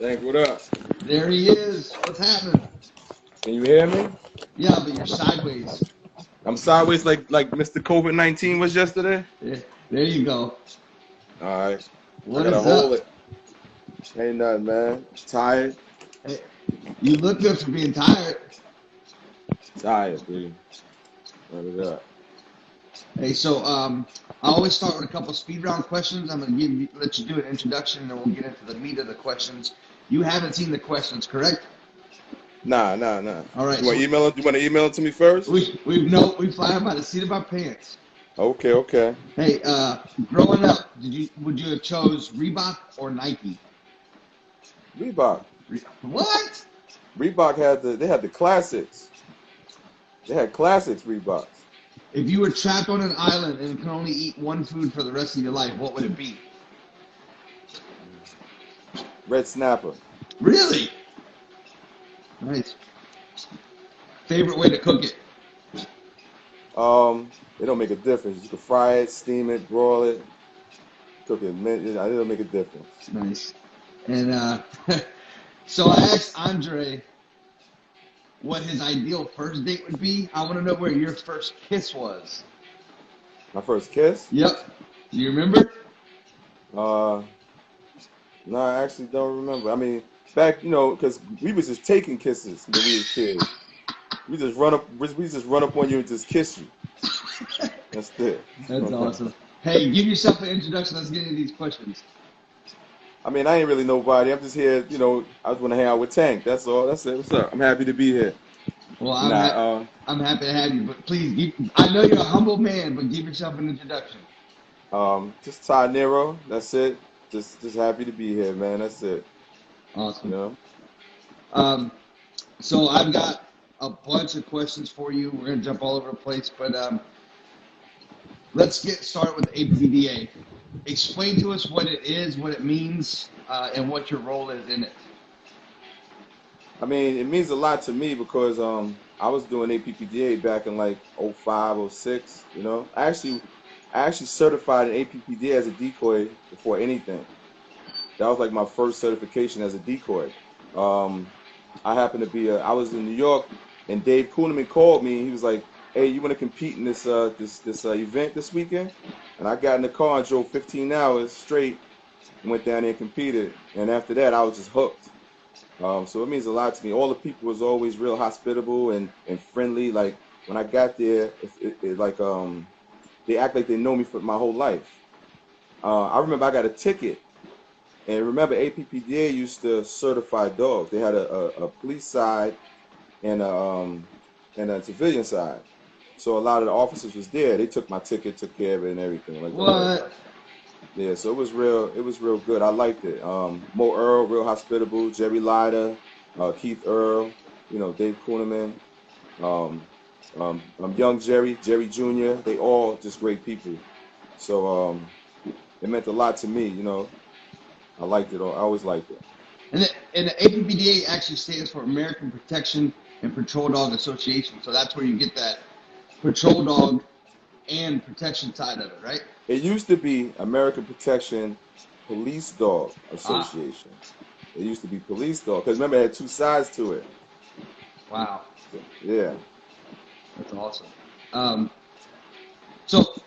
Thank you. What up? There he is. What's happening? Can you hear me? Yeah, but you're sideways. I'm sideways like Mr. COVID-19 was yesterday. Yeah, there you go. All right. I What gotta is up? hold it. Ain't nothing, man. Tired. Hey, you look good for being tired. Tired, dude. What is up? Hey, I always start with a couple speed round questions. I'm gonna let you do an introduction, and then we'll get into the meat of the questions. You haven't seen the questions, correct? Nah. All right. You want to email it? You want to email it to me first? We fly them by the seat of our pants. Okay. Hey, growing up, would you have chose Reebok or Nike? Reebok. What? Reebok they had the classics. They had classics Reeboks. If you were trapped on an island and could only eat one food for the rest of your life, what would it be? Red Snapper. Really? Nice. Favorite way to cook it? It don't make a difference. You can fry it, steam it, broil it, cook it. It don't make a difference. Nice. And so I asked Andre what his ideal first date would be. I want to know where your first kiss was. My first kiss? Yep. Do you remember? No, I actually don't remember. I mean, back, because we was just taking kisses when we was kids. We just run up on you and just kiss you. That's it. That's awesome. Hey, give yourself an introduction. Let's get into these questions. I mean, I ain't really nobody. I'm just here, I just want to hang out with Tank. That's all. That's it. What's up? I'm happy to be here. Well, I'm happy to have you, but please, I know you're a humble man, but give yourself an introduction. Just Tai Nero. That's it. Just happy to be here, man. That's it. Awesome. So I've got a bunch of questions for you. We're gonna jump all over the place, but let's get started with ADDPDA. Explain to us what it is, what it means, and what your role is in it. I mean, it means a lot to me because I was doing ADDPDA back in like '05, '06. I actually certified in ADDPDA as a decoy before anything. That was like my first certification as a decoy. I happened to be I was in New York, and Dave Kuhneman called me. He was like, "Hey, you want to compete in this event this weekend?" And I got in the car and drove 15 hours straight and went down there and competed. And after that, I was just hooked. So it means a lot to me. All the people was always real hospitable and friendly. Like when I got there, they act like they know me for my whole life. I remember I got a ticket. And remember, ADDPDA used to certify dogs. They had a police side and a civilian side. So a lot of the officers was there. They took my ticket, took care of it, and everything. Like what? Yeah, so it was real good. I liked it. Mo Earl, real hospitable. Jerry Lyder, Keith Earl, Dave Kuhneman, young Jerry Jr. They all just great people. So it meant a lot to me. I liked it. I always liked it. And the ADDPDA actually stands for American Protection and Patrol Dog Association. So that's where you get that patrol dog and protection side of it, right? It used to be American Protection Police Dog Association. It used to be Police Dog because remember it had two sides to it. Wow. Yeah. That's awesome. So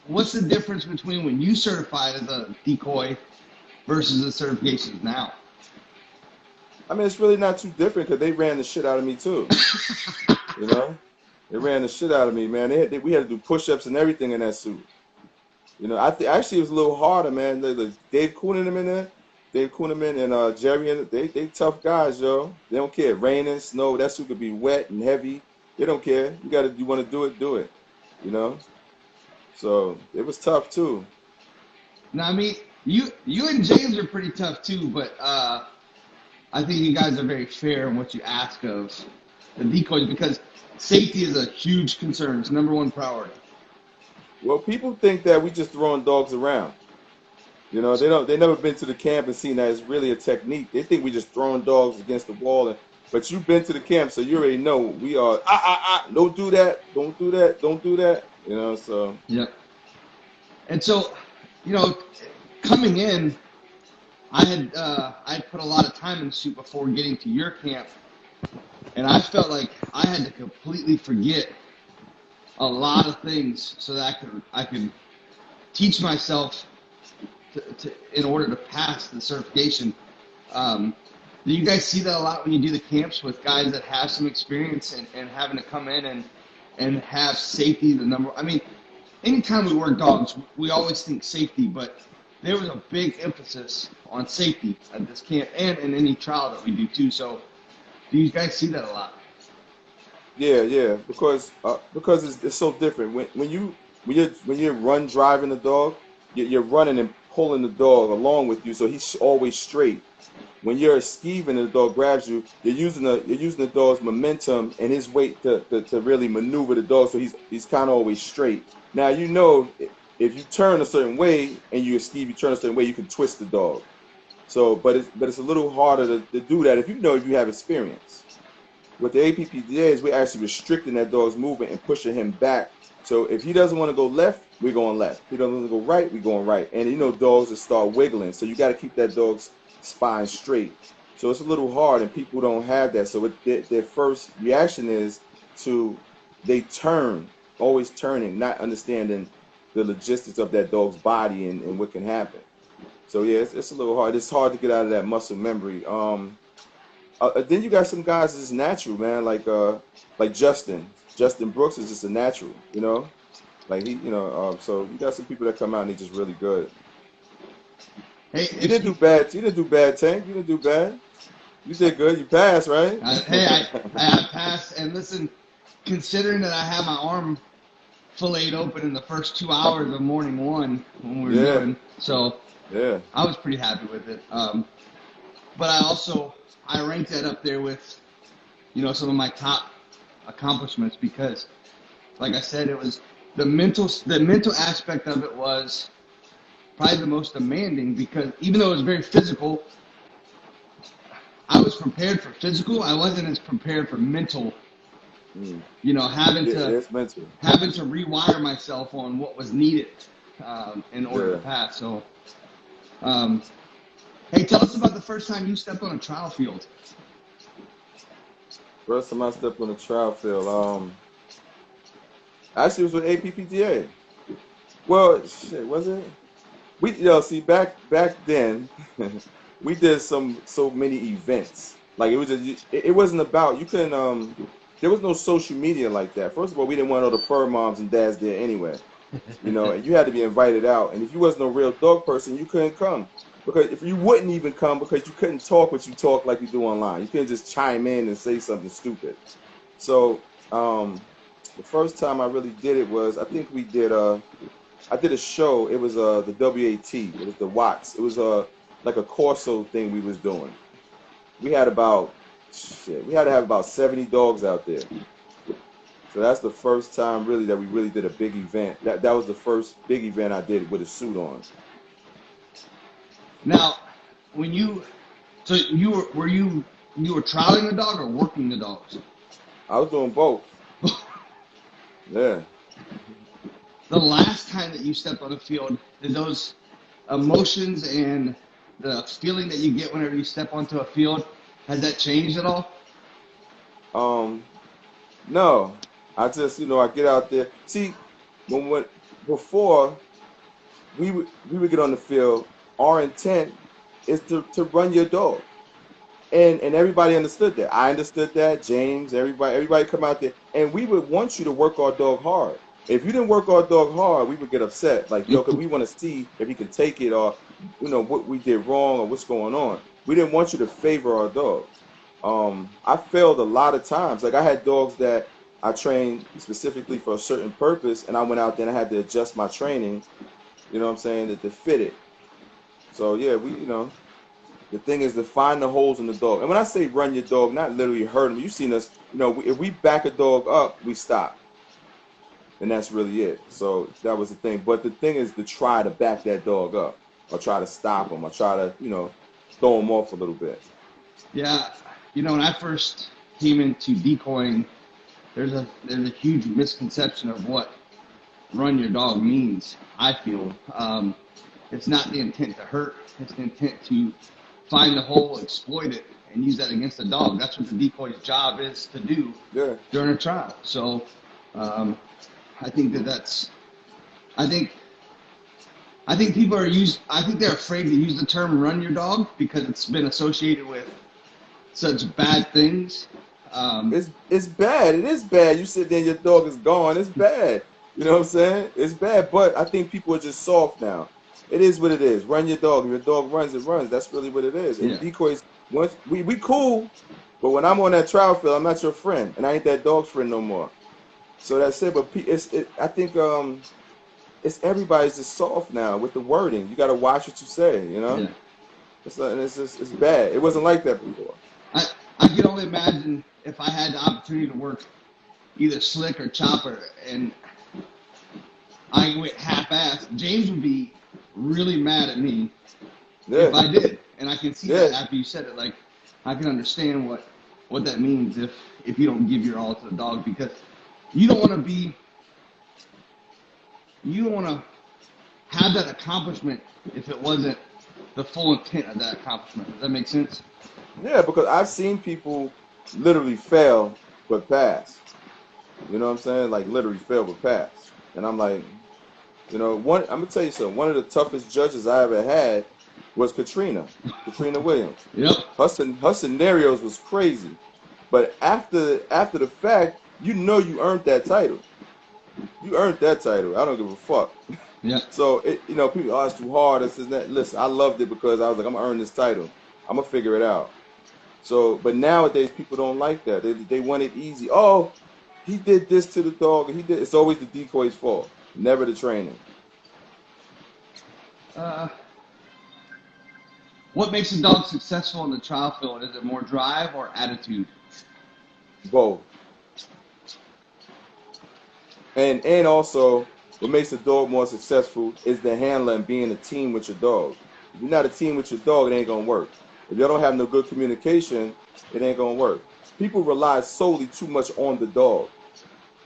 what's the difference between when you certified as a decoy versus the certifications now? I mean, it's really not too different because they ran the shit out of me too. They ran the shit out of me, man. We had to do push-ups and everything in that suit. Actually it was a little harder, man. Dave Kuhneman in there, Dave Kuhneman and Jerry, they tough guys, yo. They don't care. Raining, snow, that suit could be wet and heavy. They don't care. You want to do it. So it was tough too. Now, I mean, you and James are pretty tough too, but I think you guys are very fair in what you ask of the decoys because safety is a huge concern. It's #1 priority. Well, people think that we just throwing dogs around. They never been to the camp and seen that it's really a technique. They think we just throwing dogs against the wall. But you've been to the camp, so you already know we are. Don't do that. Don't do that. Don't do that. So. Yep. And so, coming in, I put a lot of time into before getting to your camp, and I felt like I had to completely forget a lot of things so that I could teach myself in order to pass the certification. Do you guys see that a lot when you do the camps with guys that have some experience and having to come in and have safety the number? I mean, anytime we work dogs, we always think safety, but there was a big emphasis on safety at this camp and in any trial that we do too. So, do you guys see that a lot? Yeah, because it's so different when you're run driving the dog, you're running and pulling the dog along with you, so he's always straight. When you're skeeving and the dog grabs you, you're using the dog's momentum and his weight to really maneuver the dog, so he's kind of always straight. Now if you turn a certain way and you skeeve, you turn a certain way, you can twist the dog. So, but it's a little harder to do that if you have experience. With the APPDAs, we're actually restricting that dog's movement and pushing him back. So if he doesn't want to go left, we're going left. If he doesn't want to go right, we're going right. And dogs that start wiggling, so you got to keep that dog's spine straight. So it's a little hard, and people don't have that. So their first reaction is they turn, always turning, not understanding the logistics of that dog's body and what can happen. So yeah, it's a little hard. It's hard to get out of that muscle memory. Then you got some guys that's natural, man, like Justin. Justin Brooks is just a natural, like so you got some people that come out and they just really good. Hey, You didn't do bad. You didn't do bad, Tank. You didn't do bad. You did good. You passed, right? I passed, and listen, considering that I had my arm filleted open in the first 2 hours of morning one when we were doing, so yeah, I was pretty happy with it. But I ranked that up there with, some of my top accomplishments because, like I said, it was the mental aspect of it was probably the most demanding because even though it was very physical, I was prepared for physical. I wasn't as prepared for mental. Having to rewire myself on what was needed in order to pass. So, hey, tell us about the first time you stepped on a trial field. First time I stepped on a trial field, actually it was with APPDA. Well, shit, was it? See back then, we did so many events. Like it wasn't about you couldn't there was no social media like that. First of all, we didn't want all the fur moms and dads there anyway. And you had to be invited out. And if you wasn't a real dog person, you couldn't come. Because if you wouldn't even come because you couldn't talk what you talk like you do online. You couldn't just chime in and say something stupid. So the first time I really did it was I think I did a show. It was the WAT. It was the Watts. It was like a Corso thing we was doing. We had we had to have about 70 dogs out there. So that's the first time really that we really did a big event. That was the first big event I did with a suit on. Now, were you trialing the dog or working the dogs? I was doing both. Yeah. The last time that you stepped on the field, did those emotions and the feeling that you get whenever you step onto a field, has that changed at all? No. I just, I get out there. See, before we would get on the field, our intent is to run your dog. And everybody understood that. I understood that. James, everybody come out there. And we would want you to work our dog hard. If you didn't work our dog hard, we would get upset. Like, because we want to see if he can take it or, what we did wrong or what's going on. We didn't want you to favor our dog. I failed a lot of times. Like, I had dogs that I trained specifically for a certain purpose, and I went out there and I had to adjust my training, to fit it. So, yeah, the thing is to find the holes in the dog. And when I say run your dog, not literally hurt him. You've seen us, if we back a dog up, we stop. And that's really it. So that was the thing. But the thing is to try to back that dog up or try to stop him or try to, throw him off a little bit. Yeah. When I first came into decoying, there's a huge misconception of what run your dog means, I feel. It's not the intent to hurt. It's the intent to find the hole, exploit it, and use that against the dog. That's what the decoy's job is to do Yeah. during a trial. So I think that's. I think people are I think they're afraid to use the term "run your dog" because it's been associated with such bad things. It's bad. It is bad. You sit there and your dog is gone. It's bad. You know what I'm saying? It's bad. But I think people are just soft now. It is what it is. Run your dog. If your dog runs, it runs. That's really what it is. And Yeah. decoys, once we cool, but when I'm on that trial field, I'm not your friend, and I ain't that dog's friend no more. So that's it. But I think it's everybody's just soft now with the wording. You got to watch what you say. You know, Yeah. it's bad. It wasn't like that before. I can only imagine if I had the opportunity to work either slick or chopper and I went half-assed, James would be really mad at me if I did. And I can see that after you said it. Like, I can understand what that means if you don't give your all to the dog, because you don't want to have that accomplishment if it wasn't the full intent of that accomplishment. Does that make sense? Yeah, because I've seen people literally fail but pass. You know what I'm saying? Like literally fail but pass. And I'm like, I'm gonna tell you something. One of the toughest judges I ever had was Katrina Williams. Yep. Her scenarios was crazy. But after the fact, you earned that title. You earned that title. I don't give a fuck. Yeah. So people, oh, it's too hard. This is that. Listen, I loved it because I was like, I'm gonna earn this title. I'm gonna figure it out. So, but nowadays people don't like that. They want it easy. Oh, he did this to the dog. It's always the decoy's fault, never the training. What makes a dog successful in the trial field? Is it more drive or attitude? Both. And also, what makes a dog more successful is the handler and being a team with your dog. If you're not a team with your dog, it ain't gonna work. If you don't have no good communication, it ain't gonna work. People rely solely too much on the dog.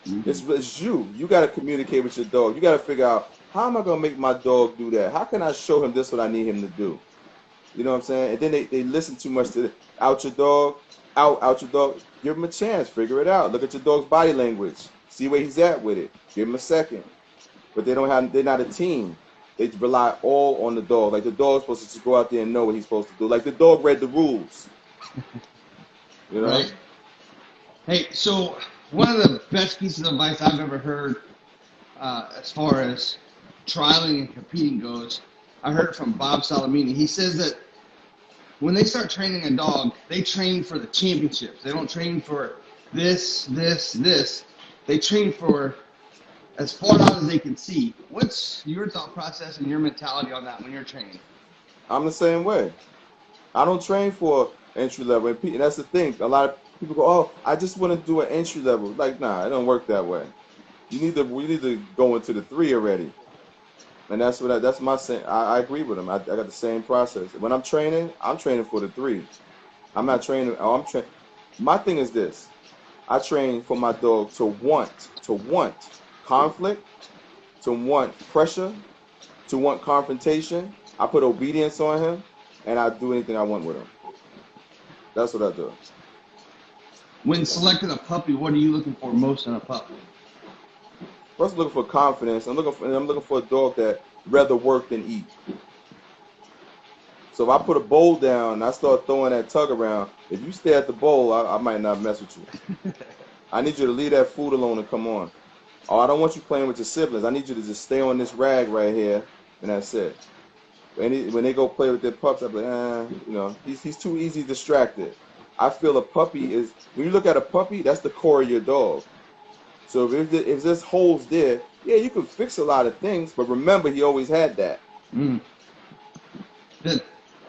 Mm-hmm. It's you. You gotta communicate with your dog. You gotta figure out, how am I gonna make my dog do that? How can I show him this what I need him to do? You know what I'm saying? And then they listen too much to out your dog. Give him a chance. Figure it out. Look at your dog's body language. See where he's at with it. Give him a second. But they're not a team. They rely all on the dog. Like the dog's supposed to just go out there and know what he's supposed to do. Like the dog read the rules. You know? Right. Hey, so one of the best pieces of advice I've ever heard as far as trialing and competing goes, I heard it from Bob Salamini. He says that when they start training a dog, they train for the championships. They don't train for this. They train for as far out as they can see. What's your thought process and your mentality on that when you're training? I'm the same way. I don't train for entry level. And that's the thing. A lot of people go, oh, I just want to do an entry level. Like, nah, it don't work that way. We need to go into the 3 already. And that's my saying. I agree with him. I got the same process. When I'm training for the 3. I'm not training. My thing is this. I train for my dog to want conflict, to want pressure, to want confrontation. I put obedience on him, and I do anything I want with him. That's what I do. When selecting a puppy, what are you looking for most in a pup? First, looking for confidence. I'm looking for a dog that rather work than eat. So if I put a bowl down and I start throwing that tug around, if you stay at the bowl, I might not mess with you. I need you to leave that food alone and come on. Oh, I don't want you playing with your siblings. I need you to just stay on this rag right here, and that's it. When they go play with their pups, I'm like, he's too easy distracted. I feel a puppy is, when you look at a puppy, that's the core of your dog. So if there's holes there, yeah, you can fix a lot of things, but remember, he always had that.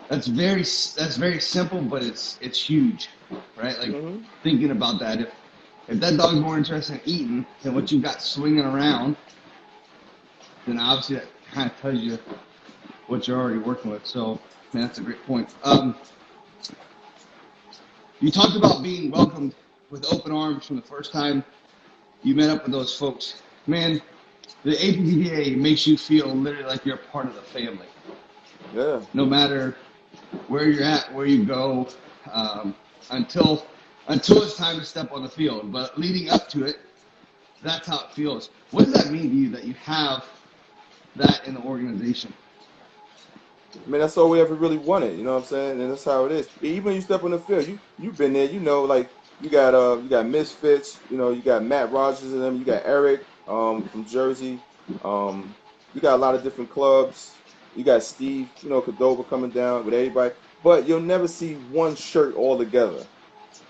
That's very simple, but it's huge, right? Like thinking about that. If that dog's more interested in eating than what you got swinging around, then obviously that kind of tells you what you're already working with. So, man, that's a great point. You talked about being welcomed with open arms from the first time you met up with those folks. Man, the ADDPDA makes you feel literally like you're a part of the family. Yeah. No matter where you're at, where you go, until it's time to step on the field. But leading up to it, that's how it feels. What does that mean to you that you have that in the organization? I mean, that's all we ever really wanted, you know what I'm saying? And that's how it is. Even when you step on the field, you've been there, you know, like you got Misfits, you know, you got Matt Rogers and them, you got Eric from Jersey. Um, you got a lot of different clubs. You got Steve, you know, Cadova coming down with everybody. But you'll never see one shirt all together.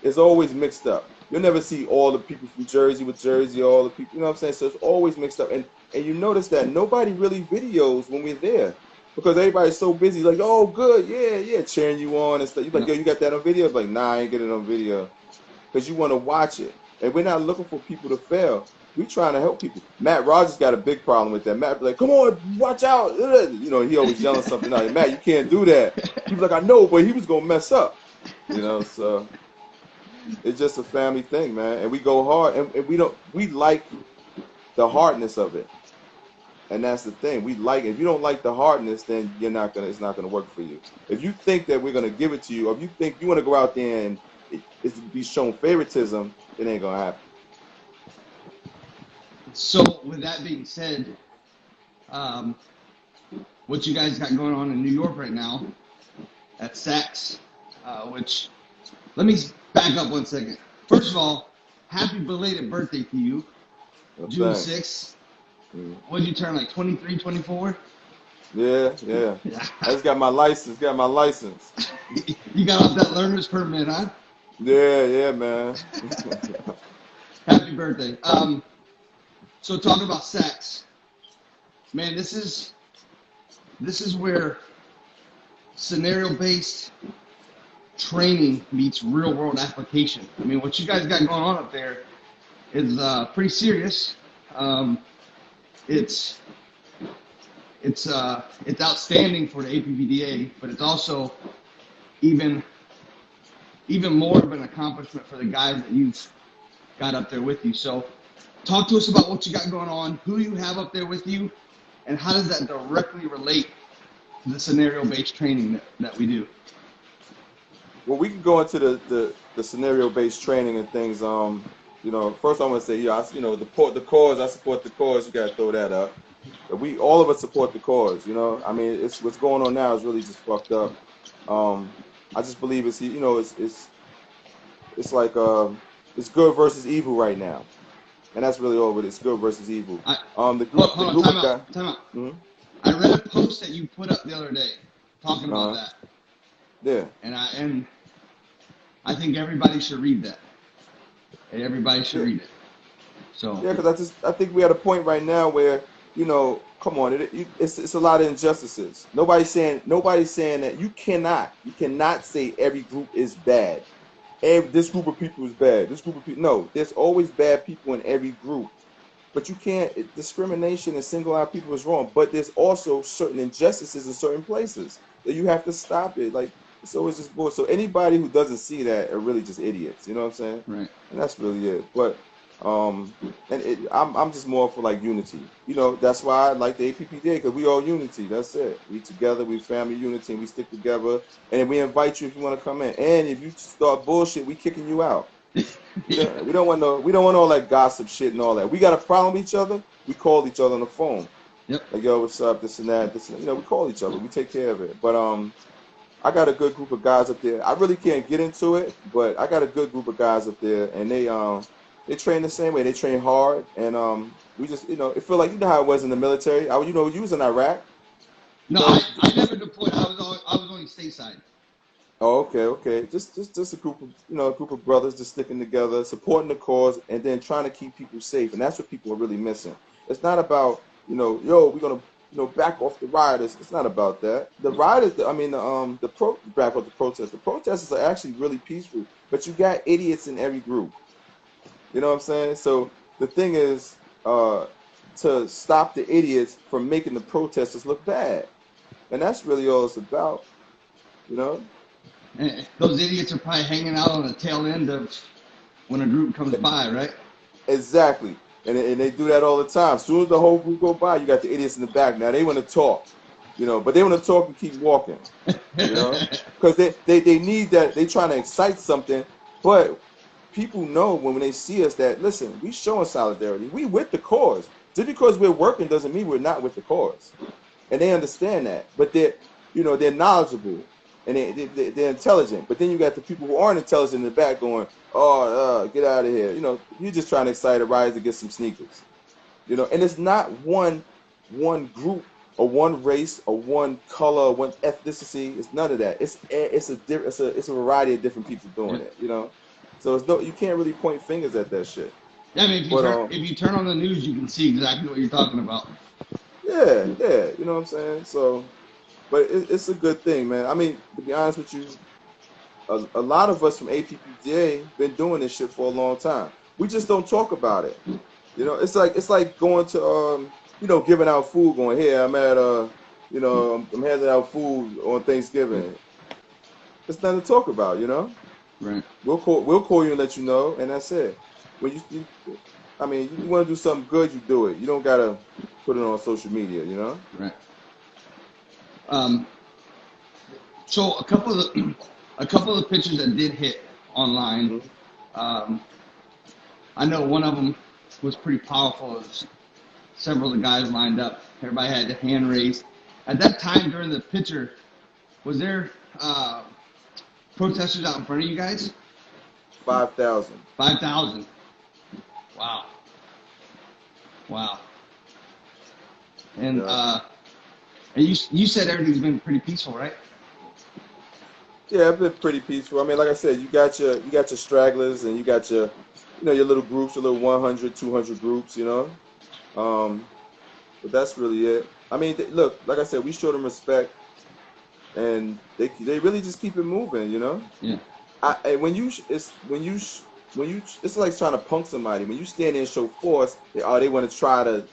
It's always mixed up. You'll never see all the people from Jersey with Jersey, all the people, you know what I'm saying? So it's always mixed up. And you notice that nobody really videos when we're there because everybody's so busy, like, oh, good, yeah, yeah, cheering you on and stuff. You're like, yo, you got that on video? Like, nah, I ain't getting it on video because you want to watch it. And we're not looking for people to fail. We're trying to help people. Matt Rogers got a big problem with that. Matt be like, come on, watch out. You know, he always yelling something out. Matt, you can't do that. He was like, I know, but he was going to mess up. You know, so it's just a family thing, man. And we go hard, and we like the hardness of it. And that's the thing. If you don't like the hardness, then it's not gonna work for you. If you think that we're gonna give it to you, or if you think you want to go out there and it's be shown favoritism, it ain't gonna happen. So, with that being said, what you guys got going on in New York right now at Saks, which, let me back up 1 second. First of all, happy belated birthday to you, June 6th. What did you turn, like 23, 24? Yeah. I just got my license. You got off that learner's permit, huh? Yeah, man. Happy birthday. So talking about Saks, man, this is where scenario-based training meets real-world application. I mean, what you guys got going on up there is pretty serious. It's outstanding for the ADDPDA, but it's also even more of an accomplishment for the guys that you've got up there with you. So talk to us about what you got going on, who you have up there with you, and how does that directly relate to the scenario-based training that we do? Well, we can go into the scenario-based training and things. You know, first I want to say, the cause. I support the cause. You got to throw that up. But all of us support the cause. You know, I mean, it's what's going on now is really just fucked up. I just believe it's like it's good versus evil right now, and that's really all it is. Good versus evil. Time out. Mm-hmm. I read a post that you put up the other day talking about that. Yeah. And I think everybody should read that. Everybody should read it. So yeah, because I think we're at a point right now where, you know, come on, it's a lot of injustices. Nobody's saying that you cannot say every group is bad. This group of people is bad. This group of people, no, there's always bad people in every group. But you can't, discrimination and single out people is wrong. But there's also certain injustices in certain places that you have to stop it. Like, it's always just bullshit. So anybody who doesn't see that are really just idiots. You know what I'm saying? Right. And that's really it. But I'm just more for like unity. You know, that's why I like the ADDPDA, because we all unity. That's it. We together, we family unity, and we stick together. And we invite you if you want to come in. And if you start bullshit, we kicking you out. We don't want all that gossip shit and all that. We got a problem with each other, we call each other on the phone. Yep. Like, yo, what's up? This and that. You know, we call each other. We take care of it. But I got a good group of guys up there. I really can't get into it, but I got a good group of guys up there, and they train the same way. They train hard, and we just, you know, it feel like, you know how it was in the military. You was in Iraq. No, I never deployed. I was only stateside. Oh, okay. Just a group of brothers just sticking together, supporting the cause, and then trying to keep people safe. And that's what people are really missing. It's not about, you know, we're gonna, you know, back off the rioters. It's not about that. The rioters, back off the protesters. The protesters are actually really peaceful, but you got idiots in every group. You know what I'm saying? So the thing is, to stop the idiots from making the protesters look bad, and that's really all it's about. You know. And those idiots are probably hanging out on the tail end of when a group comes by, right? Exactly. And they do that all the time. As soon as the whole group go by, you got the idiots in the back. Now they want to talk, but they want to talk and keep walking, because they need that. They trying to excite something, but people know when they see us that, listen, we showing solidarity. We with the cause. Just because we're working doesn't mean we're not with the cause, and they understand that. But they're knowledgeable and they're intelligent. But then you got the people who aren't intelligent in the back going, "Oh, get out of here!" You're just trying to excite a rider to get some sneakers. And it's not one group or one race or one color or one ethnicity. It's none of that. It's a variety of different people doing it. So you can't really point fingers at that shit. Yeah, I mean, if you turn on the news, you can see exactly what you're talking about. Yeah, you know what I'm saying? So, but it's a good thing, man. I mean, to be honest with you, a lot of us from ADDPDA been doing this shit for a long time. We just don't talk about it. It's like going to giving out food. Going, here, I'm at I'm handing out food on Thanksgiving. It's nothing to talk about, Right. We'll call you and let you know, and that's it. When you want to do something good, you do it. You don't gotta put it on social media, Right. So a couple of the pictures that did hit online, I know one of them was pretty powerful. It was several of the guys lined up. Everybody had their hand raised. At that time during the picture, was there protesters out in front of you guys? 5,000. 5,000. Wow. And and you said everything's been pretty peaceful, right? Yeah, it's been pretty peaceful. I mean, like I said, you got your stragglers and you got your your little groups, your little 100, 200 groups, but that's really it. I mean, look, like I said, we show them respect, and they really just keep it moving, Yeah. It's like trying to punk somebody. When you stand there and show force, they want to try to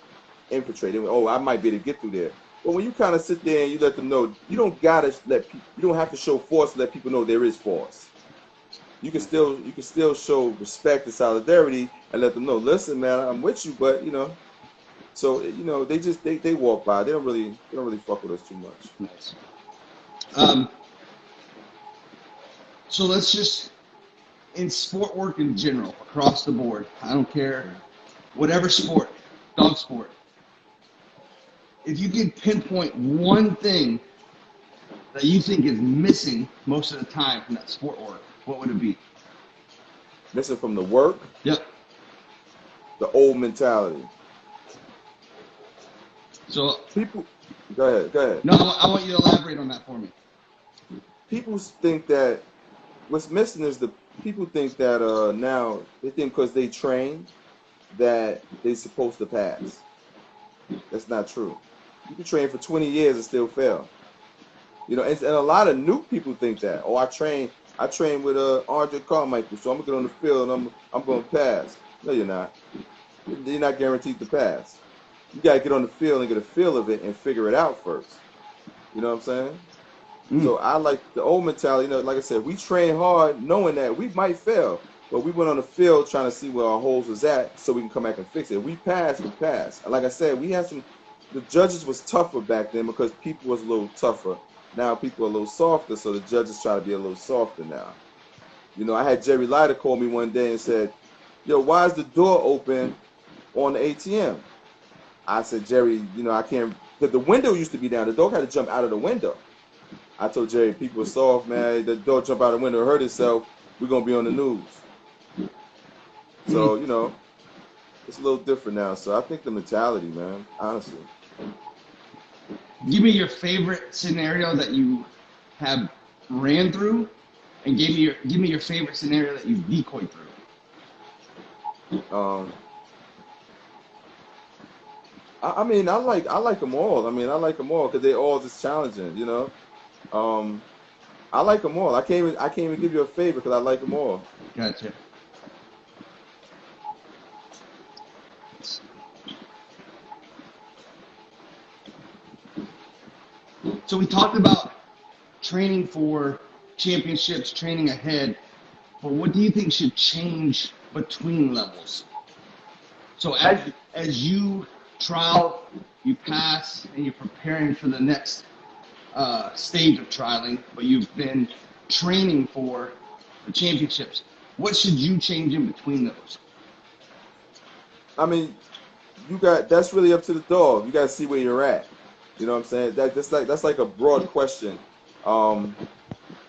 infiltrate. I might be able to get through there. But when you kind of sit there and you let them know, you don't have to show force to let people know there is force. You can still show respect and solidarity and let them know, listen, man, I'm with you, but so they walk by. They don't really fuck with us too much. Nice. So let's just, in sport work in general, across the board, I don't care, whatever sport, dog sport, if you could pinpoint one thing that you think is missing most of the time from that sport work, what would it be? Missing from the work? Yep. The old mentality. So people, go ahead. No, I want you to elaborate on that for me. People think that what's missing is people think that now they think because they train that they're supposed to pass. That's not true. You can train for 20 years and still fail. And a lot of new people think that. Oh, I train with Andre Carmichael, so I'm gonna get on the field and I'm gonna pass. No, you're not. You're not guaranteed to pass. You gotta get on the field and get a feel of it and figure it out first. You know what I'm saying? So I like the old mentality. Like I said, we train hard knowing that we might fail, but we went on the field trying to see where our holes was at so we can come back and fix it. If we pass, we pass. And like I said, the judges was tougher back then because people was a little tougher. Now people are a little softer, so the judges try to be a little softer now. I had Jerry Leiter call me one day and said, "Yo, why is the door open on the ATM?" I said, "Jerry, I can't, because the window used to be down. The dog had to jump out of the window." I told Jerry, people are soft, man. The dog jump out the window, hurt himself. We're going to be on the news. So, it's a little different now. So I think the mentality, man, honestly. Give me your favorite scenario that you have ran through, and give me your favorite scenario that you decoyed through. I mean, I like them all. I mean, I like them all because they're all just challenging, I like them all. I can't even give you a favorite because I like them all. Gotcha. So we talked about training for championships, training ahead, but what do you think should change between levels? So as you trial, you pass, and you're preparing for the next stage of trialing, but you've been training for the championships. What should you change in between those? I mean, that's really up to the dog. You got to see where you're at. You know what I'm saying? That's like a broad question. Um,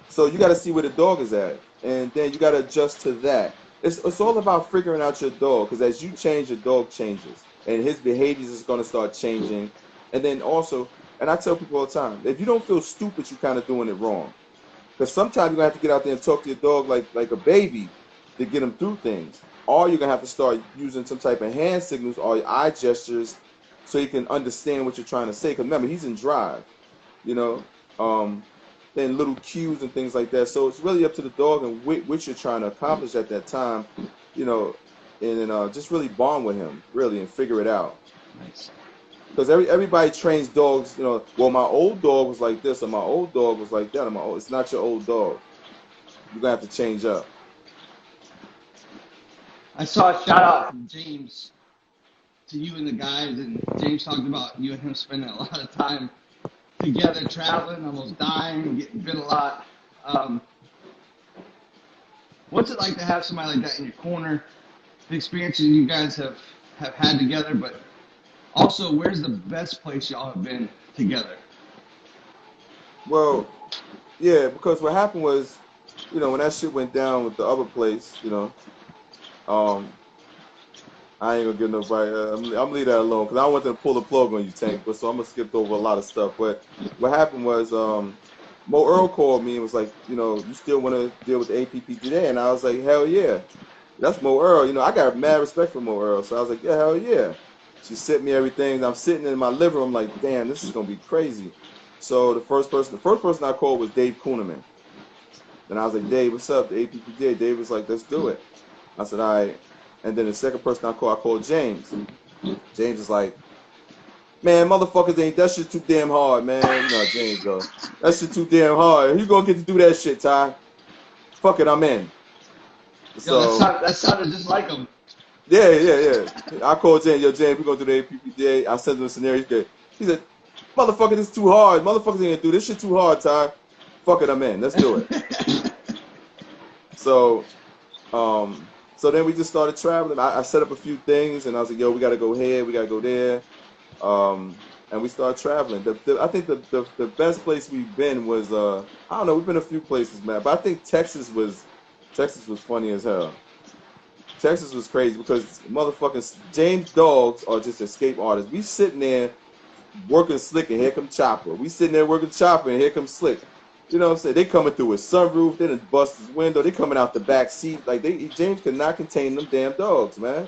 so you got to see where the dog is at, and then you got to adjust to that. It's all about figuring out your dog, because as you change, your dog changes, and his behaviors is going to start changing. And then also, and I tell people all the time, if you don't feel stupid, you're kind of doing it wrong. Because sometimes you're gonna have to get out there and talk to your dog like a baby to get him through things. Or you're gonna have to start using some type of hand signals or eye gestures so he can understand what you're trying to say. Because remember, he's in drive, you know. Then little cues and things like that. So it's really up to the dog and what you're trying to accomplish at that time, you know, and then just really bond with him, really, and figure it out. Nice. Because everybody trains dogs, you know. Well, my old dog was like this, or my old dog was like that. It's not your old dog. You're gonna have to change up. I saw a shout out from James to you and the guys, and James talked about you and him spending a lot of time together, traveling, almost dying, getting bit a lot. What's it like to have somebody like that in your corner? The experiences you guys have had together, but also, where's the best place y'all have been together? Well, yeah, because what happened was, you know, when that shit went down with the other place, you know, I ain't gonna give nobody. I'm gonna leave that alone because I don't want them to pull the plug on you, Tank. But so I'm gonna skip over a lot of stuff. But what happened was, Mo Earl called me and was like, you know, you still want to deal with the ADDPDA? And I was like, hell yeah, that's Mo Earl. You know, I got mad respect for Mo Earl, so I was like, yeah, hell yeah. She sent me everything. I'm sitting in my living room, like, damn, this is gonna be crazy. So the first person I called was Dave Kuhneman. And I was like, Dave, what's up? The ADDPDA. Dave was like, let's do it. I said, all right. And then the second person I called James. James is like, man, motherfuckers ain't, that shit too damn hard, man. You know, James go, that shit too damn hard. You gonna get to do that shit, Ty? Fuck it, I'm in. So that sounded just like him. Yeah. I called James, yo, James, we gonna do the ADDPDA. I sent him a scenario. He said, motherfucker, this is too hard. Motherfuckers ain't gonna do this shit too hard, Ty. Fuck it, I'm in. Let's do it. So then we just started traveling. I set up a few things, and I was like, yo, we got to go here, we got to go there. And we started traveling. I think the best place we've been was, I don't know, we've been a few places, man. But I think Texas was funny as hell. Texas was crazy because motherfucking James dogs are just escape artists. We sitting there working Slick, and here come Chopper. We sitting there working Chopper, and here comes Slick. You know what I'm saying? They coming through his sunroof. They done bust his window. They coming out the back seat. Like James could not contain them damn dogs, man.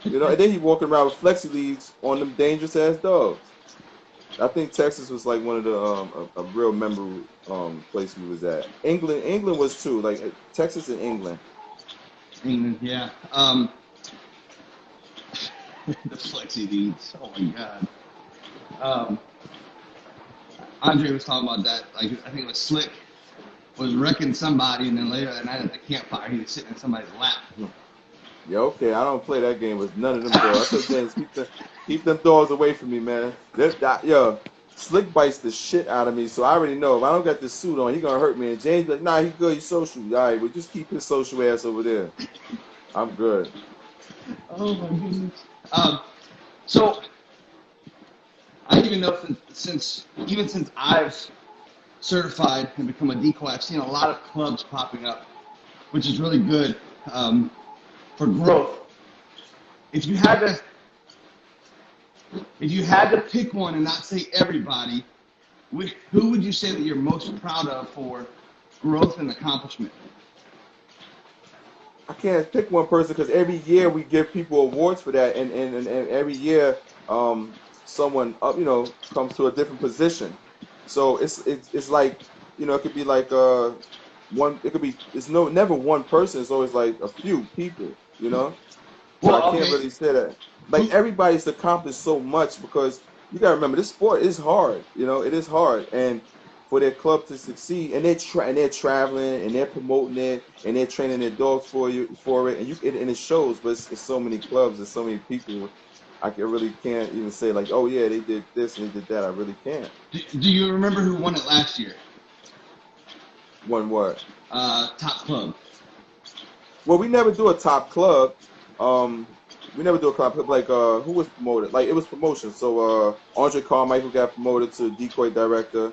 You know, and then he walking around with flexi leads on them dangerous ass dogs. I think Texas was like one of the a real memorable place we was at. England was too. Like Texas and England. England, yeah. The flexi leads. Oh my god. Andre was talking about that. Like I think it was Slick was wrecking somebody, and then later that night at the campfire, he was sitting in somebody's lap. Yeah, okay. I don't play that game with none of them dogs. I said, James, keep them dogs away from me, man. Yo, Slick bites the shit out of me, so I already know if I don't got this suit on, he gonna hurt me. And James be like, nah, he good. He's social. All right, well, just keep his social ass over there. I'm good. Oh my goodness. So I even know since I've certified and become a decoy, I've seen a lot of clubs popping up, which is really good for growth. If you had to pick one and not say everybody, who would you say that you're most proud of for growth and accomplishment? I can't pick one person because every year we give people awards for that, and every year someone up, you know, comes to a different position. So it's like, you know, it could be like never one person. It's always like a few people, you know. Well, I can't really say that. Like everybody's accomplished so much because you gotta remember this sport is hard. You know, it is hard, and for their club to succeed, and they're traveling and they're promoting it and they're training their dogs for it, and it shows. But it's so many clubs and so many people. Really can't even say like, oh yeah, they did this and they did that. I really can't. Do you remember who won it last year? Won what? Top club. Well, we never do a top club. We never do a club like who was promoted? Like it was promotion. So Andre Carmichael got promoted to Decoy director.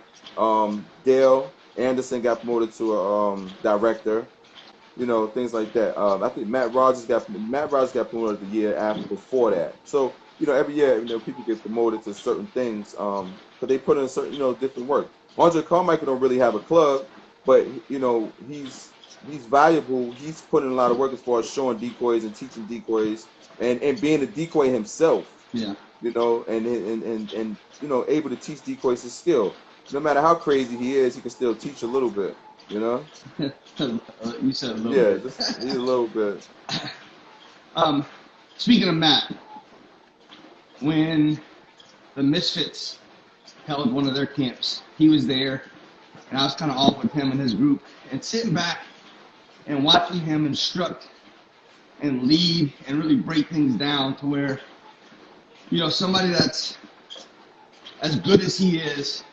Dale Anderson got promoted to a director. You know, things like that. I think Matt Rogers got promoted the year after before that. So, you know, every year, you know, people get promoted to certain things, but they put in certain, you know, different work. Andre Carmichael don't really have a club, but you know, he's valuable. He's putting a lot of work as far as showing decoys and teaching decoys and being a decoy himself. Yeah. You know, and you know, able to teach decoys his skill. No matter how crazy he is, he can still teach a little bit. You know. You said a little bit. Yeah, just a little bit. Speaking of Matt, when the Misfits held one of their camps, he was there, and I was kind of off with him and his group, and sitting back and watching him instruct and lead and really break things down to where, you know, somebody that's as good as he is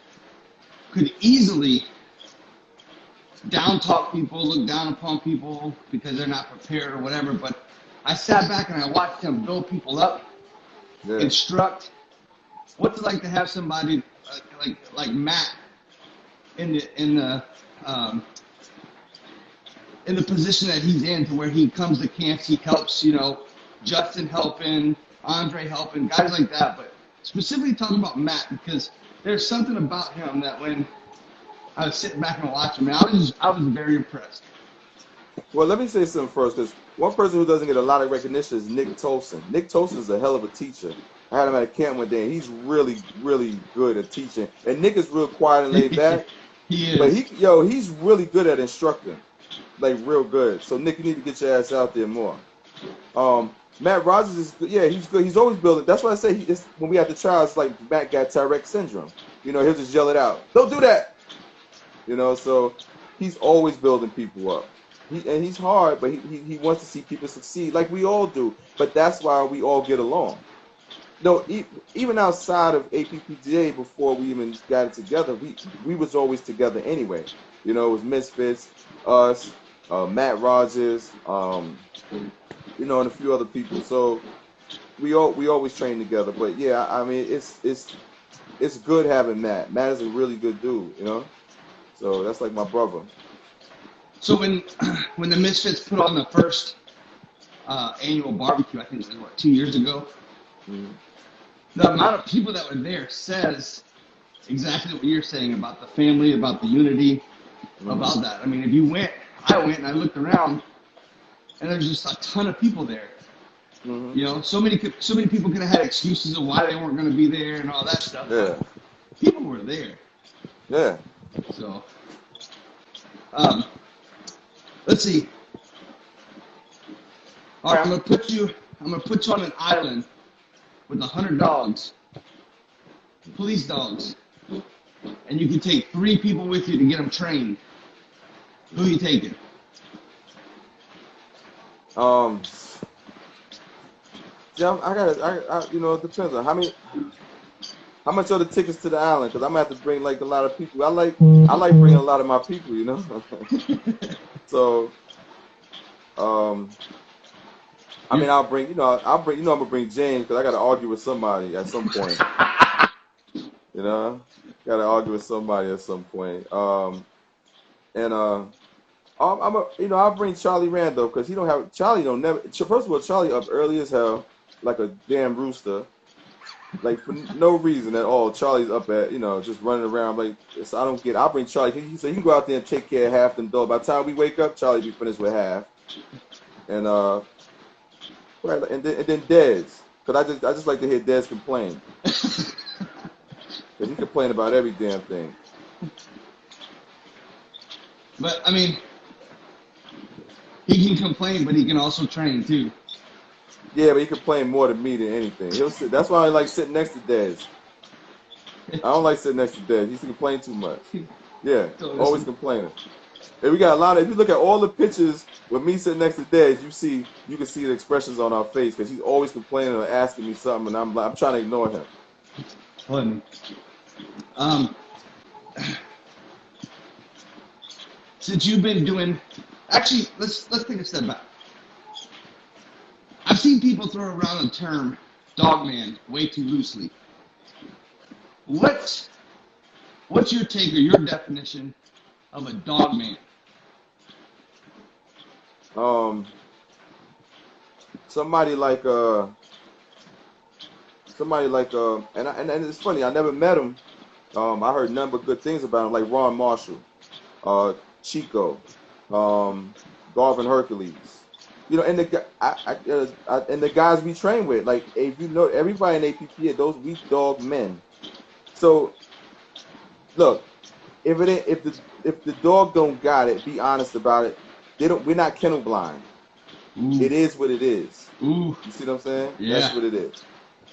could easily down talk people, look down upon people because they're not prepared or whatever. But I sat back and I watched him build people up, instruct. What's it like to have somebody like Matt in the position that he's in, to where he comes to camps, he helps, you know, Justin helping, Andre helping, guys like that. But specifically talking about Matt, because there's something about him that when I was sitting back and watching him, I was very impressed. Well, let me say something first, because one person who doesn't get a lot of recognition is Nick Tolson. Nick Tolson is a hell of a teacher. I had him at a camp one day, and he's really, really good at teaching. And Nick is real quiet and laid back. He is. But he's really good at instructing, like real good. So Nick, you need to get your ass out there more. Matt Rogers is good. Yeah, he's good. He's always building. That's why I say when we had the trials, like Matt got Tourette syndrome. You know, he'll just yell it out. Don't do that. You know, so he's always building people up. And he's hard, but he wants to see people succeed, like we all do. But that's why we all get along. No, even outside of ADDPDA, before we even got it together, we was always together anyway. You know, it was Misfits, us, Matt Rogers, you know, and a few other people. So we always train together. But yeah, I mean, it's good having Matt. Matt is a really good dude, you know. So that's like my brother. So when the Misfits put on the first annual barbecue, I think it was 2 years ago. Mm-hmm. The amount of people that were there says exactly what you're saying about the family, about the unity, about that. I mean, I went and I looked around, and there's just a ton of people there. Mm-hmm. You know, so many people could have had excuses of why they weren't going to be there and all that stuff. Yeah. People were there. Yeah. So, let's see. All right, I'm gonna put you on an island with 100 dogs, police dogs, and you can take 3 people with you to get them trained. Who are you taking? Yeah, I you know, it depends on how much are the tickets to the island? Because I'm gonna have to bring like a lot of people. I like bringing a lot of my people, you know. So, I mean, I'm gonna bring James, because I gotta argue with somebody at some point. You know, gotta argue with somebody at some point. I'll bring Charlie Rando, because Charlie don't never. First of all, Charlie up early as hell, like a damn rooster. Like, for no reason at all, Charlie's up at, you know, just running around. Like, so I don't get it. I'll bring Charlie. He said, you can go out there and take care of half them dogs. By the time we wake up, Charlie be finished with half. And then Dez, because I just like to hear Dez complain. Because he complain about every damn thing. But, I mean, he can complain, but he can also train, too. Yeah, but he complain more to me than anything. That's why I like sitting next to Dez. I don't like sitting next to Dez. He used to complain too much. Yeah, So always complaining. And we got a lot of. If you look at all the pictures with me sitting next to Dez, you can see the expressions on our face because he's always complaining or asking me something, and I'm trying to ignore him. funny. Since you've been doing, actually, let's take a step back. I've seen people throw around the term "dogman" way too loosely. What's your take or your definition of a dogman? Somebody like and it's funny. I never met him. I heard none but good things about him, like Ron Marshall, Chico, Garvin Hercules. You know, and and the guys we train with, like if you know everybody in APPA, those weak dog men. So look, if the dog don't got it, be honest about it. We're not kennel blind. Ooh. It is what it is. Ooh. You see what I'm saying? Yeah. That's what it is.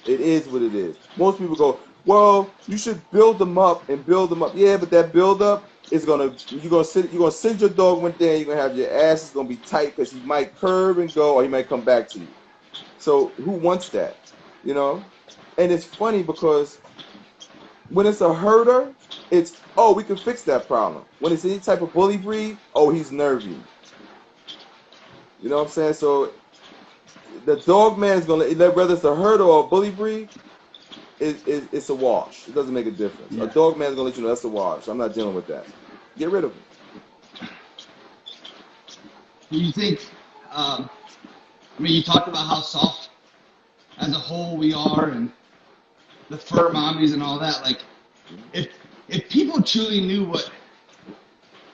It is what it is. Most people go, well, you should build them up and build them up. Yeah, but that build up is you're gonna send your dog one day and you're gonna have your ass is gonna be tight because he might curve and go or he might come back to you. So who wants that? You know? And it's funny because when it's a herder, it's we can fix that problem. When it's any type of bully breed, he's nervy. You know what I'm saying? So the dog man is gonna whether it's a herder or a bully breed, it's a wash. It doesn't make a difference. Yeah. A dog man is gonna let you know that's a wash. I'm not dealing with that. Get rid of him. Do you think? You talked about how soft as a whole we are, and the fur mommies and all that. Like, if people truly knew what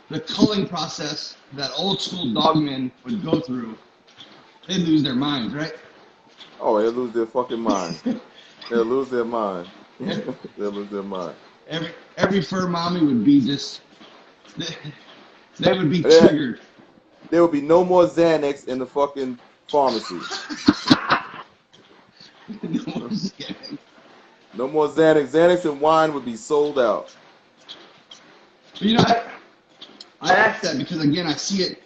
the culling process that old school dogmen would go through, they'd lose their minds, right? Oh, they'll lose their fucking mind. They'll lose their mind. They'll lose their mind. Every fur mommy would be just, they would be triggered. There would be no more Xanax in the fucking pharmacy. No more Xanax. Xanax and wine would be sold out. You know, I ask that because again I see it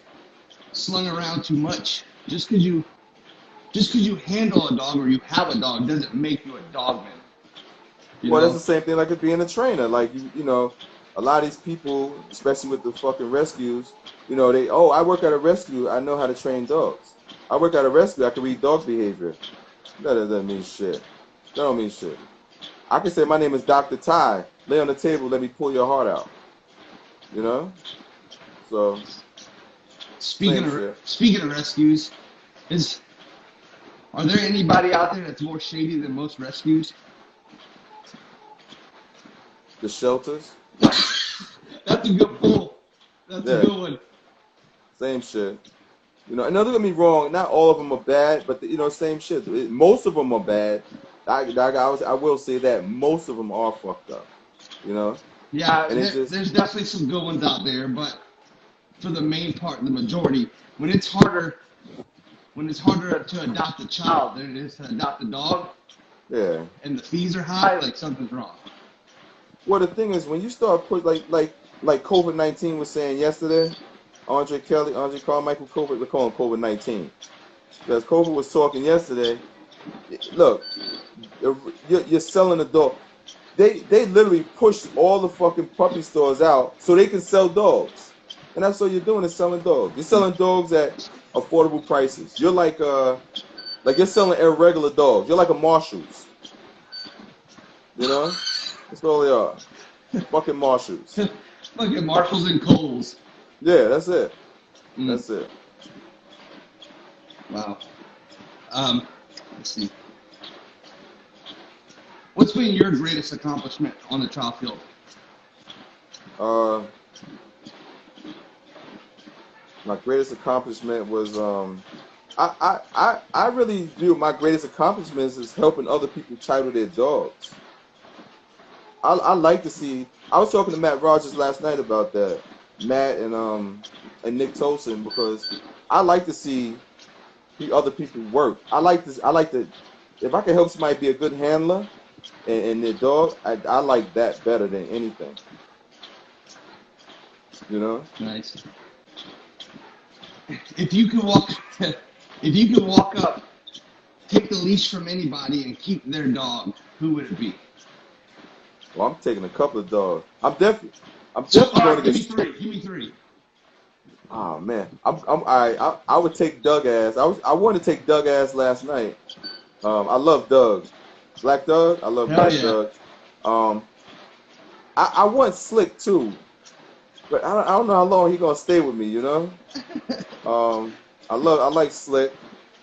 slung around too much. Just because you handle a dog or you have a dog doesn't make you a dogman. Well, that's the same thing like it being a trainer. Like you know, a lot of these people, especially with the fucking rescues, you know, I work at a rescue, I know how to train dogs. I work at a rescue, I can read dog behavior. That doesn't mean shit. That don't mean shit. I can say my name is Dr. Tai. Lay on the table, let me pull your heart out. You know? So speaking of rescues, are there anybody out there that's more shady than most rescues? The shelters. That's a good pull. That's a good one. Same shit. You know, and don't get me wrong, not all of them are bad, but same shit. Most of them are bad. I will say that most of them are fucked up. You know. Yeah, there's definitely some good ones out there, but for the main part, the majority, when it's harder to adopt a child than it is to adopt a dog. Yeah. And the fees are high, like something's wrong. Well, the thing is, when you start put like COVID-19 was saying yesterday, Andre Carmichael, we're calling COVID-19 because COVID was talking yesterday. Look, you're selling a dog. They literally pushed all the fucking puppy stores out so they can sell dogs, and that's what you're doing is selling dogs. You're selling dogs at affordable prices. You're like you're selling irregular dogs. You're like a Marshalls. You know, that's all they are. Fucking Marshalls. Fucking Marshalls and Kohl's. Yeah, that's it. That's it. Wow. Let's see. What's been your greatest accomplishment on the trial field? My greatest accomplishment was I really view my greatest accomplishments as helping other people title their dogs. I like to see. I was talking to Matt Rogers last night about that. Matt and Nick Tolson, because I like to see other people work. I like to if I can help somebody be a good handler and their dog, I like that better than anything. You know? Nice. If you could walk, if you could walk up, take the leash from anybody, and keep their dog, who would it be? Well, I'm taking a couple of dogs. I'm So, definitely all going right, to give me get. three. Give me three. Oh man, I would take Doug Ass. I wanted to take Doug Ass last night. I love Doug, Black Doug. I love Hell Black yeah. Doug. Um, I want Slick too, but I don't know how long he gonna stay with me. You know. I like Slick.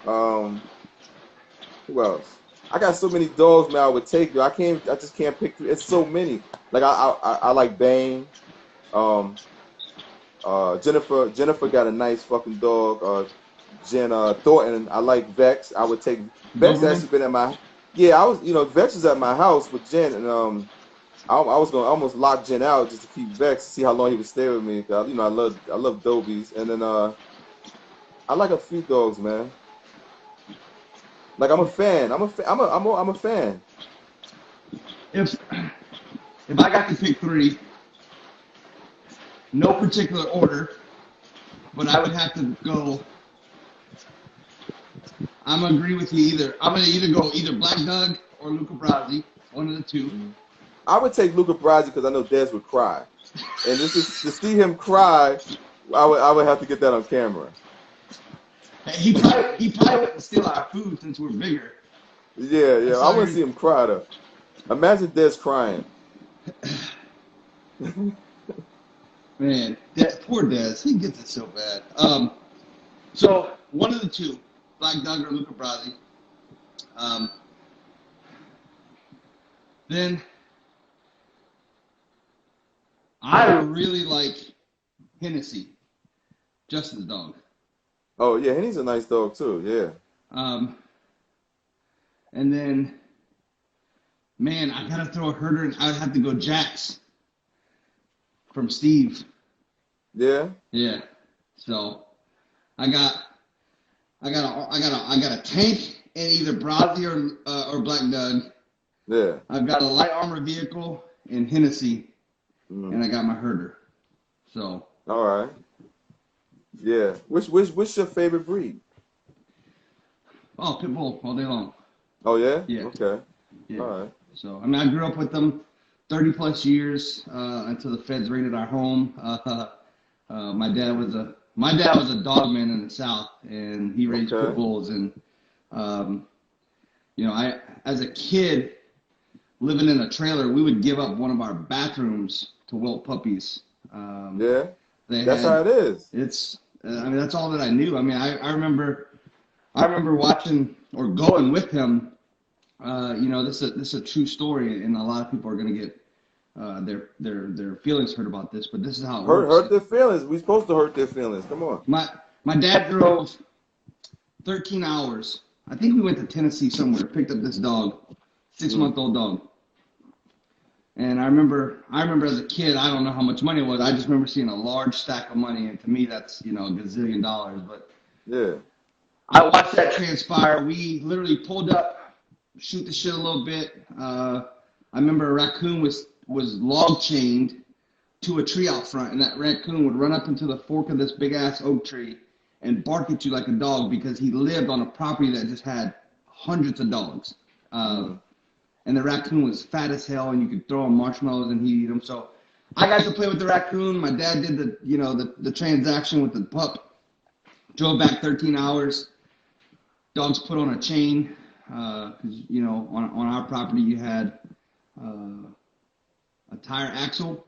Um, who else? I got so many dogs, man. I would take. I just can't pick. It's so many. Like I like Bane. Um, Jennifer got a nice fucking dog. Jen Thornton. I like Vex. I would take Vex. Doberman. Actually been at my. Yeah, I was. Vex was at my house with Jen, and I was gonna almost lock Jen out just to keep Vex, see how long he would stay with me. 'Cause, I love Dobies, and then I like a few dogs, man. Like I'm a fan. I'm a fan. If I got to pick three, no particular order, but I would have to go. I'm gonna agree with you either. I'm gonna either go Black Doug or Luca Brasi, one of the two. I would take Luca Brasi because I know Dez would cry, and this is to see him cry. I would have to get that on camera. He probably wouldn't steal our food since we're bigger. Yeah. I want to see him cry though. Imagine Dez crying. Man, poor Dez. He gets it so bad. So one of the two, Black Doug or Luca Brasi. Then I really like Hennessy, Justin's dog. Oh yeah, and he's a nice dog too. Yeah. And then, man, I gotta throw a herder, and I would have to go Jax from Steve. Yeah. Yeah. So I got a tank in either Brasi or Black Doug. Yeah. I've got a light armor vehicle in Hennessy, and I got my herder. So. All right. Yeah. What's your favorite breed? Oh, Pitbull all day long. Oh yeah. Yeah. Okay. Yeah. All right. So I grew up with them 30 plus years until the feds raided our home. My dad was a dog man in the South, and he raised pit bulls. And I as a kid living in a trailer, we would give up one of our bathrooms to whelp puppies. Yeah. That's how it is. It's that's all that I knew. I remember watching or going with him. This is a true story, and a lot of people are going to get their feelings hurt about this, but this is how it works. Hurt their feelings. We're supposed to hurt their feelings. Come on. My dad drove 13 hours. I think we went to Tennessee somewhere, picked up this dog, 6-month-old dog. And I remember as a kid, I don't know how much money it was. I just remember seeing a large stack of money, and to me, that's a gazillion dollars. But yeah, I watched that transpire. We literally pulled up, shoot the shit a little bit. I remember a raccoon was log chained to a tree out front, and that raccoon would run up into the fork of this big ass oak tree and bark at you like a dog because he lived on a property that just had hundreds of dogs. And the raccoon was fat as hell, and you could throw him marshmallows and he'd eat them. So I got to play with the raccoon. My dad did the transaction with the pup. Drove back 13 hours. Dogs put on a chain because on our property you had a tire axle,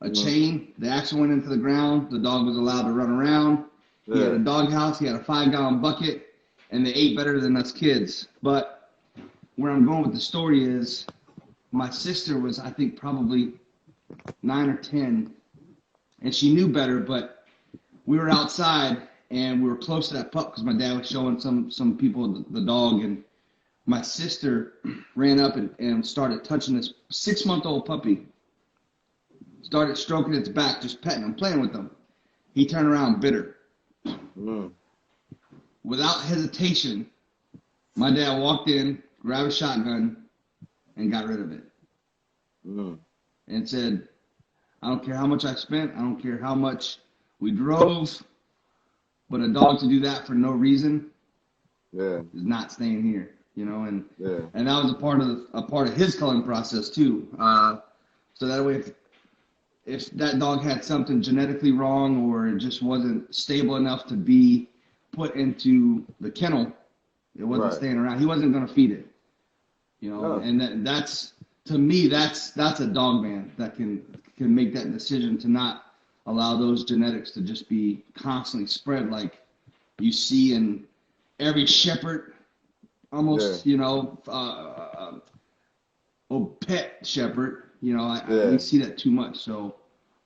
a chain. The axle went into the ground. The dog was allowed to run around. He had a dog house. He had a 5-gallon bucket, and they ate better than us kids. But where I'm going with the story is my sister was, I think, probably 9 or 10, and she knew better, but we were outside, and we were close to that pup because my dad was showing some people the dog, and my sister ran up and started touching this 6-month-old puppy, started stroking its back, just petting him, playing with him. He turned around bitter. Without hesitation, my dad walked in, grabbed a shotgun, and got rid of it. And said, I don't care how much I spent. I don't care how much we drove. But a dog to do that for no reason Yeah. is not staying here, you know. Yeah. And that was a part of his culling process too. So that way, if that dog had something genetically wrong or it just wasn't stable enough to be put into the kennel, it wasn't Right. staying around. He wasn't going to feed it, you know. No. And that's to me, that's a dog man that can make that decision to not allow those genetics to just be constantly spread like you see in every shepherd, almost, Yeah. you know, pet shepherd. You know, Yeah. we see that too much. So,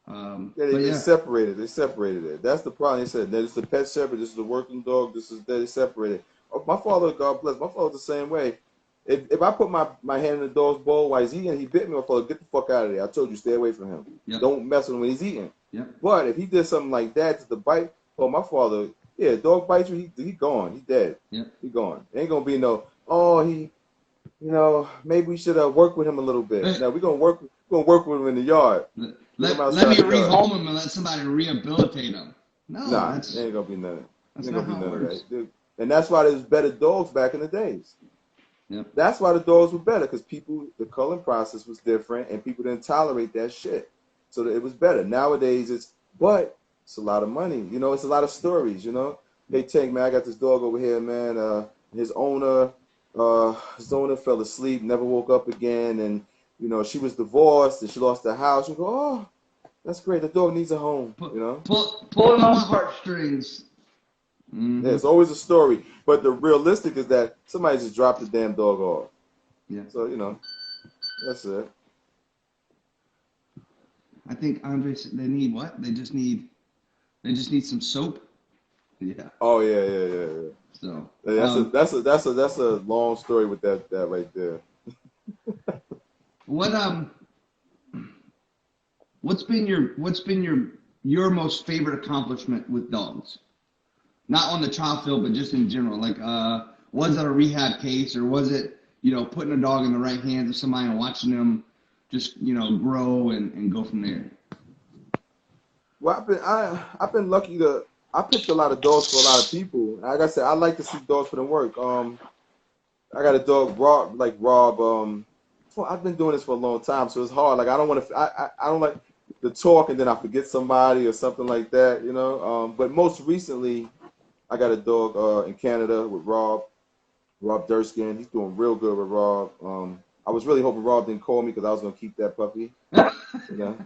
Yeah, but they yeah, separated. They separated it. That's the problem. They said that it's a pet shepherd. This is a working dog. This is that. They separated. Oh, my father, God bless. My father was the same way. If I put my hand in the dog's bowl while he's eating, he bit me. My father, get the fuck out of there. I told you, stay away from him. yep, Don't mess with him when he's eating. yep. But if he did something like that to the bite, oh, my father, yeah, dog bites you, he gone. He dead. Yep. He gone. Ain't gonna be no. Oh, he. You know, maybe we should work with him a little bit. No, we're gonna work with him in the yard. Let me rehome him and let somebody rehabilitate him. No, Nah, that's ain't gonna be none of that's ain't not gonna be how it none of works. that. Dude. And that's why there's better dogs back in the days. Yep. That's why the dogs were better, because the culling process was different and people didn't tolerate that shit. So that it was better. Nowadays it's a lot of money. You know, it's a lot of stories, you know. Hey Tank, man, I got this dog over here, man. His owner fell asleep, never woke up again, and you know, she was divorced and she lost her house. You go, oh, that's great. The dog needs a home, you know. Pulling on my heartstrings. Mm-hmm. Yeah, it's always a story, but the realistic is that somebody just dropped the damn dog off. Yeah. So you know, that's it. I think Andre said they need what? They just need some soap. Yeah. Oh yeah. So That's a long story with that right there. what's been your most favorite accomplishment with dogs? Not on the trial field, but just in general. Like, was it a rehab case, or was it, you know, putting a dog in the right hands of somebody and watching them just, you know, grow and go from there? Well, I've been lucky I picked a lot of dogs for a lot of people. Like I said, I like to see dogs put in work. I got a dog, Rob. I've been doing this for a long time, so it's hard. Like I don't want to. I don't like to talk and then I forget somebody or something like that, you know. But most recently, I got a dog in Canada with Rob Durskin. He's doing real good with Rob. I was really hoping Rob didn't call me because I was gonna keep that puppy. You know.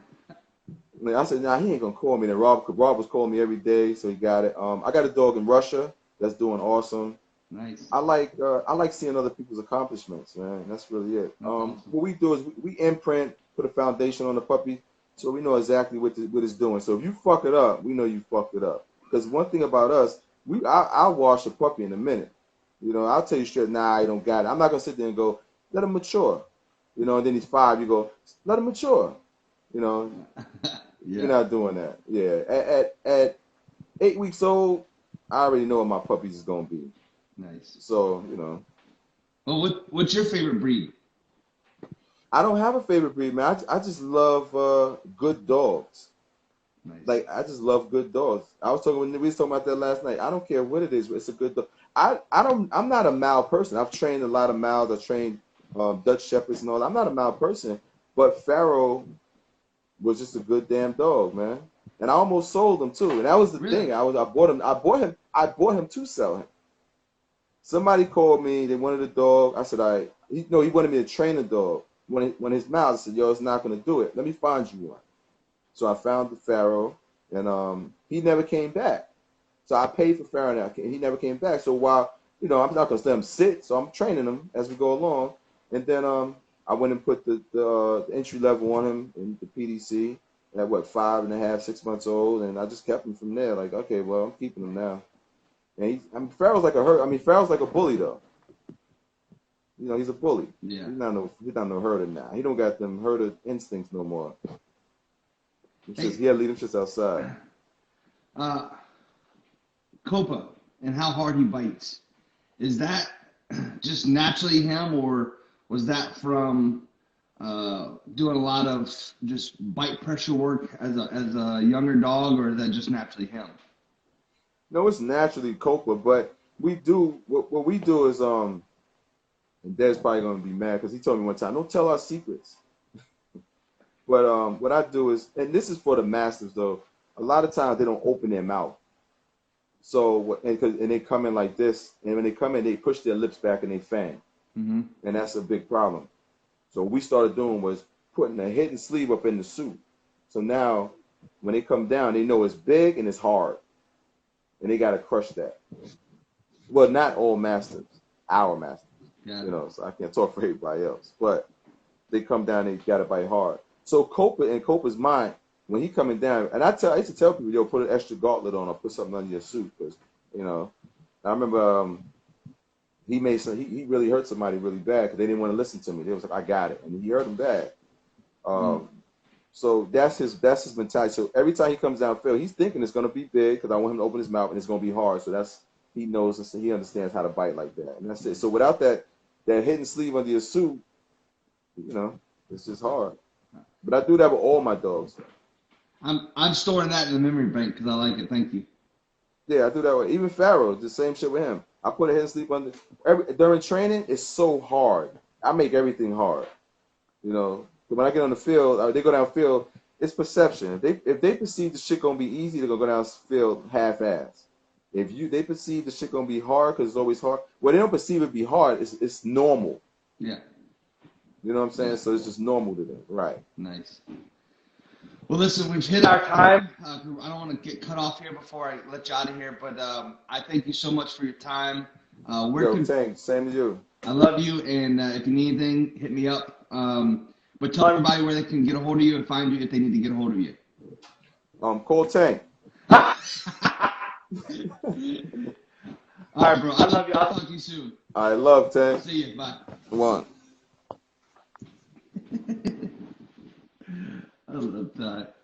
I said, nah, he ain't gonna call me. And Rob was calling me every day, so he got it. I got a dog in Russia that's doing awesome. Nice. I like seeing other people's accomplishments, man. That's really it. Awesome. What we do is we imprint, put a foundation on the puppy, so we know exactly what it's doing. So if you fuck it up, we know you fucked it up. Because one thing about us, I'll wash a puppy in a minute. You know, I'll tell you straight, nah, you don't got it. I'm not gonna sit there and go, let him mature. You know, and then he's 5, you go, let him mature. You know, Yeah. You're not doing that. Yeah, at 8 weeks old, I already know what my puppies is gonna be. Nice. So you know. Well, what's your favorite breed? I don't have a favorite breed, man. I just love good dogs. Nice. Like I just love good dogs. I was talking when we was talking about that last night. I don't care what it is. It's a good dog. I'm not a Mal person. I've trained a lot of Mals. I've trained Dutch Shepherds and all. I'm not a Mal person, but Pharaoh was just a good damn dog, man. And I almost sold him too. And that was the thing. I bought him to sell him. Somebody called me. They wanted a dog. I said, all right. He wanted me to train a dog. When his mouth, I said, yo, it's not gonna do it. Let me find you one. So I found the Pharaoh, and he never came back. So I paid for Pharaoh, and he never came back. So while I'm not gonna let him sit, so I'm training him as we go along. And then I went and put the entry level on him in the PDC at 5.5, 6 months old, and I just kept him from there. Like, okay, well, I'm keeping him now. And Pharaoh's like Pharaoh's like a bully though. You know, he's a bully. Yeah. He's not no herder now. He don't got them herder instincts no more. He had to leave him just outside. Copa and how hard he bites. Is that just naturally him, or was that from doing a lot of just bite pressure work as a younger dog, or is that just naturally him? No, it's naturally Copa, but we do what we do is and Dad's probably gonna be mad because he told me one time, don't tell our secrets. But what I do is, and this is for the masters though, a lot of times they don't open their mouth. So and they come in like this, and when they come in, they push their lips back and they fan, Mm-hmm. and that's a big problem. So what we started doing was putting a hidden sleeve up in the suit. So now when they come down, they know it's big and it's hard, and they gotta crush that. Well, not all masters, our masters, Yeah. you know. So I can't talk for everybody else, but they come down, they gotta bite hard. So Copa, in Copa's mind, when he coming down, and I used to tell people, yo, put an extra gauntlet on or put something under your suit, because you know. I remember he really hurt somebody really bad because they didn't want to listen to me. They was like, I got it, and he hurt them bad. So that's his mentality. So every time he comes downfield, he's thinking it's gonna be big because I want him to open his mouth and it's gonna be hard. So he knows, he understands how to bite like that, and that's it. So without that hidden sleeve under your suit, you know, it's just hard. But I do that with all my dogs. I'm storing that in the memory bank because I like it. Thank you. Yeah, I do that with even Pharaoh. The same shit with him. I put a hidden sleeve under. During training, it's so hard. I make everything hard. You know, when I get on the field, or they go downfield, it's perception. If they perceive the shit gonna be easy, they're gonna go downfield half-ass. If they perceive the shit gonna be hard because it's always hard. Well, they don't perceive it be hard. It's normal. Yeah. You know what I'm saying? So it's just normal to them, right? Nice. Well, listen, we've hit our time. I don't want to get cut off here before I let you out of here, but I thank you so much for your time. Thanks. Same to you. I love you, and if you need anything, hit me up. But tell everybody where they can get a hold of you and find you if they need to get a hold of you. Call Tank. All right, bro. I love you. I'll talk to you soon. I love Tank. See you. Bye. One. I love that.